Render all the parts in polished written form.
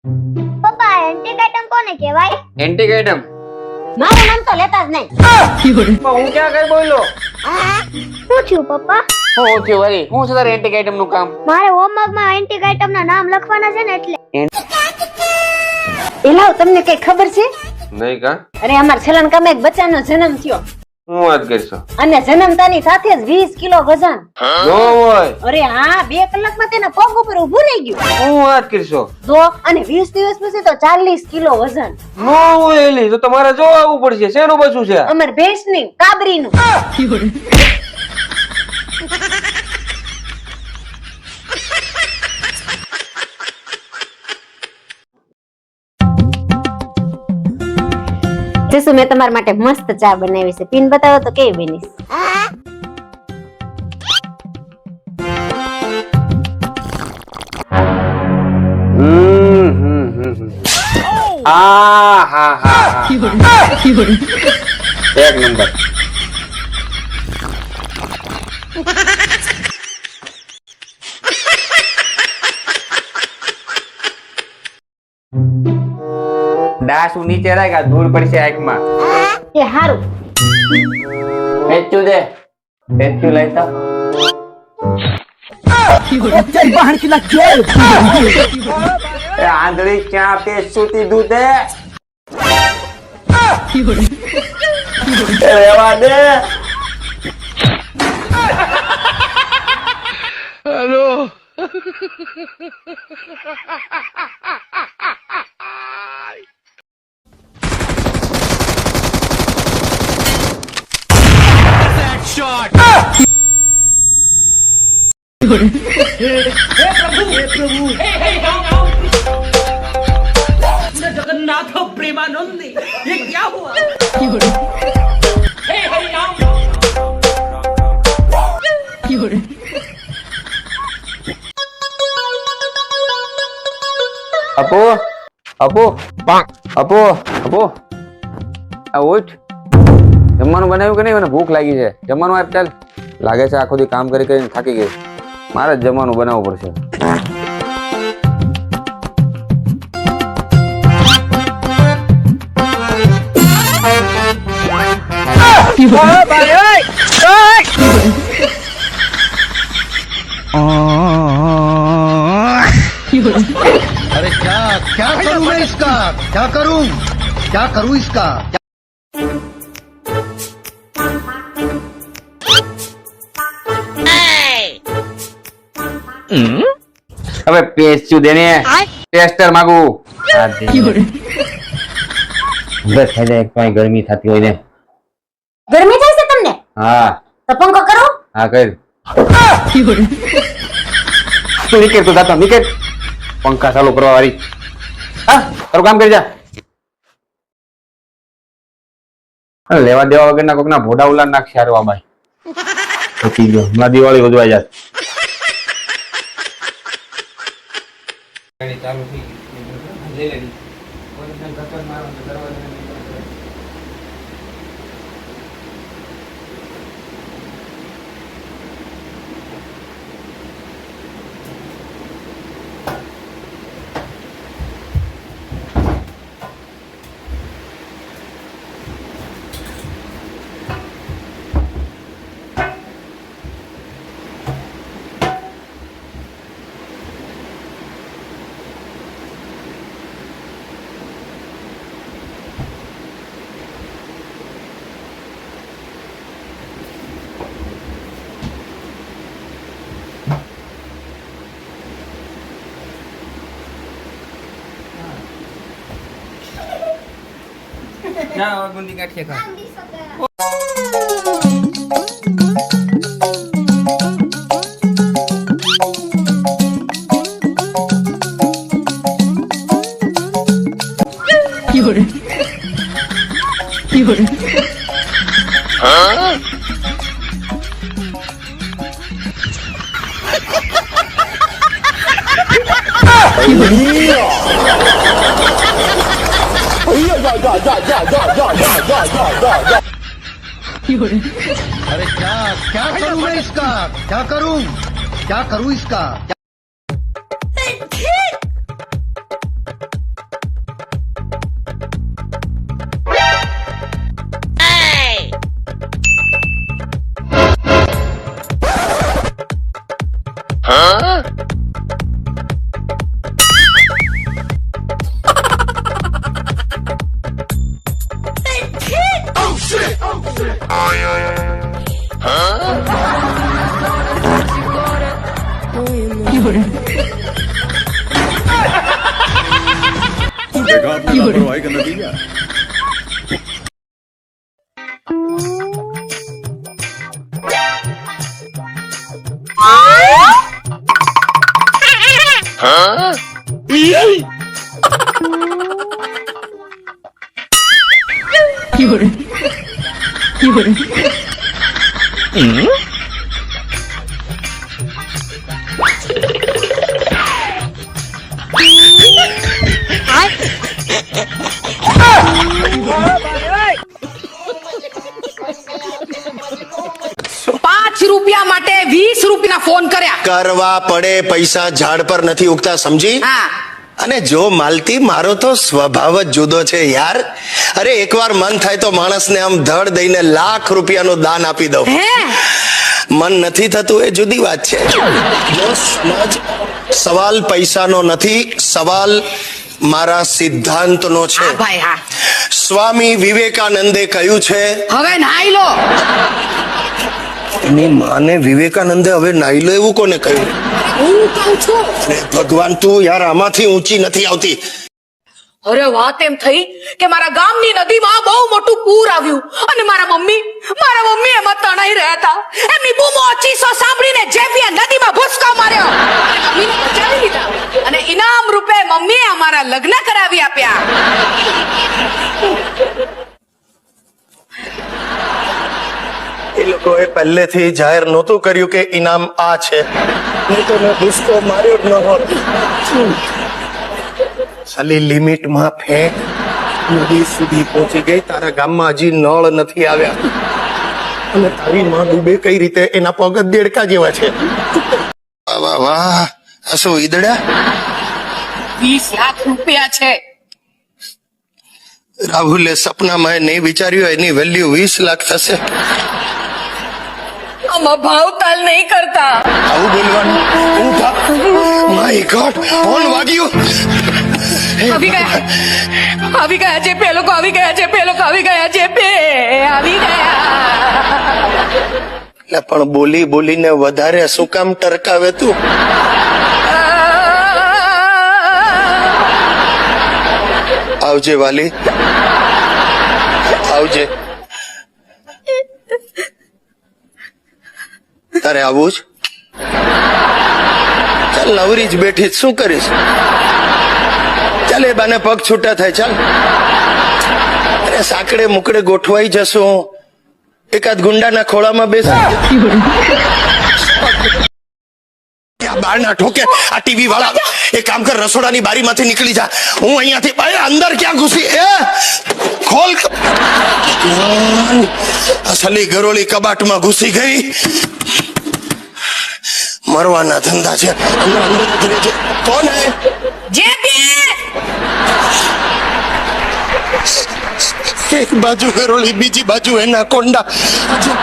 પપ્પા antique item કોને કહેવાય? એન્ટિક આઇટમ મારું નામ તો લેતા જ નહીં. હું ક્યાં કઈ બોલ્યો? શું થયું પપ્પા? હું થયું વળી? હું છે તારે એન્ટિક આઇટમ નું કામ? મારે હોમવર્ક માં એન્ટિક આઇટમ ના નામ લખવાના છે ને એટલે. એલાવ તમને કઈ ખબર છે? નહીં કા? અરે અમાર છેલ્લા કામે એક બચ્ચાનો જન્મ થયો હું વાત કરશો? અને જન્મતાની સાથે જ 20 કિલો વજન. નો હોય. અરે હા 2 કલાકમાં તેના પગ ઉપર ઊભું રહી ગયું. હું વાત કરશો? જો અને 20 દિવસ પછી તો 40 કિલો વજન. નો હોય એલી તો તમારે જો આવવું પડશે. શેનું બચું છે? અમાર ભેંસની કાબરીનું. જસુ મેં તમારા માટે મસ્ત ચા બનાવી છે. પીન બતાવો તો કેવી બની છે? એક નંબર. દાસુ નીચે રાખ, ધૂળ પડશે આંખમાં. એ હારું. પેચ્યું દે. પેચ્યું લાઈતા. એ આંધળી ક્યાં પેચ્યું તીધું તે? એ રેવા દે. હેલો. जगन्नाथ प्रेमानंद ये क्या हुआ? हे हरि राम. અપો અપો અપો અપો આ ઉઠ. જમવાનું બનાવ્યું કે નહીં? મને ભૂખ લાગી છે. જમવાનું આપ ચાલ. લાગે છે આખો દી કામ કરી કરીને થાકી ગઈ. મારે જ જમવાનું બનાવવું પડશે. अरे क्या करूं मैं इसका? क्या करूं इसका? હવે પેસ્યું દેને. ટેસ્ટર માંગુ. બસ થઈ જાય. કઈ ગરમી થતી હોય ને. ગરમી થાય છે તમને? હા તો પંખો કરો. હા કર. તું નીકળ, તું જાતો નીકળ. પંખા ચાલુ કરવા વાળી. હા તારું કામ કરી જા. લેવા દેવા વગરના કોક ના ભોડા ઉલા નાખશે. હારવા બાય થકી ગયો. હમણાં દિવાળી ઉજવાઈ જાય. ચાલુ થઈ ગઈ. ના ગુંદી ગાંઠિયા अरे क्या करूं मैं इसका? क्या करूं इसका? देखा आपने लापरवाही का नतीजा। ₹5 માટે 20 રૂપિયા ફોન કર્યા. કરવા પડે, પૈસા ઝાડ પર નથી ઉગતા, સમજી? હા. અને જો માલતી, મારો તો સ્વભાવ જ જુદો છે યાર. અરે એકવાર મન થાય તો માણસને આમ ધડ દઈને લાખ રૂપિયાનું દાન આપી દઉં. હે મન નથી થતું એ જુદી વાત છે. જો સમજ, સવાલ પૈસાનો નથી, સવાલ મારા સિદ્ધાંતનો છે. હા ભાઈ હા. સ્વામી વિવેકાનંદે કહ્યું છે, હવે નાઈ લો. એની માને વિવેકાનંદે હવે નાઈ લો એવું કોને કહ્યું? હું કહું છું. અરે ભગવાન, તું યાર આમાંથી ઊંચી નથી આવતી. અરે વાત એમ થઈ કે મારા ગામની નદીમાં બહુ મોટું પૂર આવ્યું અને મારા મમ્મી એમાં તણાઈ રહ્યા હતા. એમની બૂમો ચીસો સાંભળીને જેપીએ નદીમાં ભૂસકો માર્યો અને મમ્મીને બચાવી લીધા અને ઇનામ રૂપે મમ્મીએ અમારા લગ્ન કરાવી આપ્યા. એ લોકોએ પહેલેથી જાહેર નહોતું કર્યું કે ઇનામ આ છે, નહીં તો મેં ભૂસકો માર્યો જ ન હોત. ખાલી લિમિટમાં ફેંક. નદી સુધી પહોંચી ગઈ, તારા ગામમાં હજી નળ નથી આવ્યા અને તારી માં ડૂબે કઈ રીતે એના પગ જ દેડકા જેવા છે. વાહ વાહ વાહ, આ શું ઈદડા? 20 લાખ રૂપિયા છે. રાહુલે સપનામાં નહીં વિચાર્યું એની વેલ્યુ 20 લાખ થશે. આમાં ભાવતાલ નહીં કરતા. આવું બોલવાનું? માય ગોડ, ફોન વાગ્યો. આવી ગયા જે પે લોકો આવી ગયા જે પે લોકો આવી ગયા જે પે આવી ગયા. એટલે પણ બોલી બોલીને વધારે શું કામ ટરકાવે તું? આવજે વાલી, આવજે. તારે આવું જ? ચાલ, નવરી જ બેઠી શું કરીશ? ચાલ, એ બાને પગ છૂટા થાય. ચાલ, અરે સાંકડે મુકડે ગોઠવાઈ જશું, એકાદ ગુંડાના ખોળામાં બેસી. બાર ના ઠોકે આ ટીવી વાળા. એક કામ કર, રસોડાની બારીમાંથી નીકળી જા. હું અહીંયાથી અંદર ક્યાં ઘૂસી? એ ખોલ. અસલી ગરોળી કબાટમાં ઘૂસી ગઈ. મરવાના ધંધા છે. કોણ હે? એક બાજુ ગરોળી, બીજી બાજુ એના કોંડા.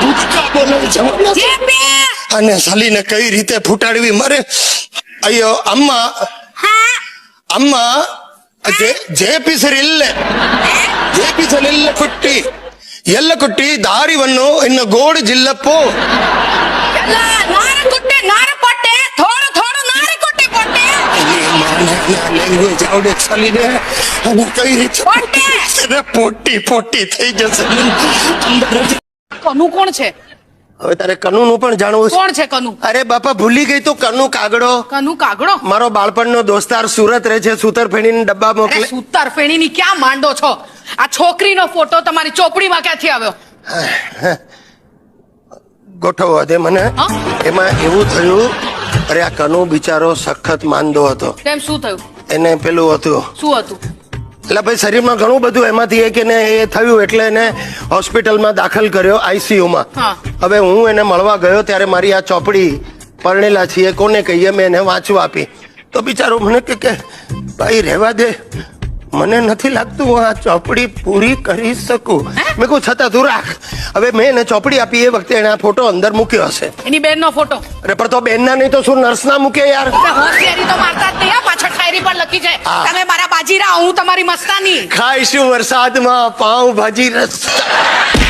ભૂટકા બોલે જવાના. અને સાલીને કઈ રીતે ફૂટાડવી મરે. ಅಯ್ಯೋ ಅಮ್ಮ ಅಮ್ಮ ಜೇಪಿಸರಿಲ್ಲ ಕುಟ್ಟಿ ಎಲ್ಲ ಕುಟ್ಟಿ ದಾರಿವನ್ನು ಇನ್ನು ಗೋಡು ಜಿಲ್ಲಪ್ಪು ಲ್ಯಾಂಗ್ವೇಜ್ આવડે ચાલીને અને કઈ રીતે પોટી પોટી થઈ જશે. કનુ કોણ છે? હવે તારે કનુ નું પણ જાણવું છે? કોણ છે કનુ? અરે બાપા, ભૂલી ગઈ તું? કનુ કાગડો. કનુ કાગડો મારો બાળપણનો દોસ્તાર, સુરત રહે છે. સૂતરફેણીના ડબ્બા મોકલે. સૂતરફેણીની ક્યાં માંડો છો? આ છોકરીનો ફોટો તમારી ચોપડીમાં ક્યાંથી આવ્યો? ગોઠવવા દે મને. એમાં એવું થયું, અરે આ કનુ બિચારો સખત માંદો હતો. કેમ, શું થયું? એને પેલું હતું. શું હતું? એટલે ભાઈ શરીરમાં ઘણું બધું, એમાંથી એક એને એ થયું એટલે એને હોસ્પિટલમાં દાખલ કર્યો, આઈસીયુમાં. હવે હું એને મળવા ગયો ત્યારે મારી આ ચોપડી પરણેલા છીએ કોને કહીએ, મેં એને વાંચવા આપી. તો બિચારો મને કે ભાઈ રહેવા દે, મને નથી લાગતું હું આ ચોપડી પૂરી કરી શકું. મેં કહું છતાં તું રાખ. હવે મેં એને ચોપડી આપી, એ વખતે એને આ ફોટો અંદર મૂક્યો હશે. એની બેનનો ફોટો? અરે પણ તો બેનના નહીં તો શું નર્સના મૂકે યાર? હોશિયારી તો મારતા જ નહીં. પાછળ ડાયરી પર લખી છે, તમે મારા બાજીરા, હું તમારી મસ્તાની. ખાઈશું વરસાદમાં પાઉં ભાજી રસ્તા.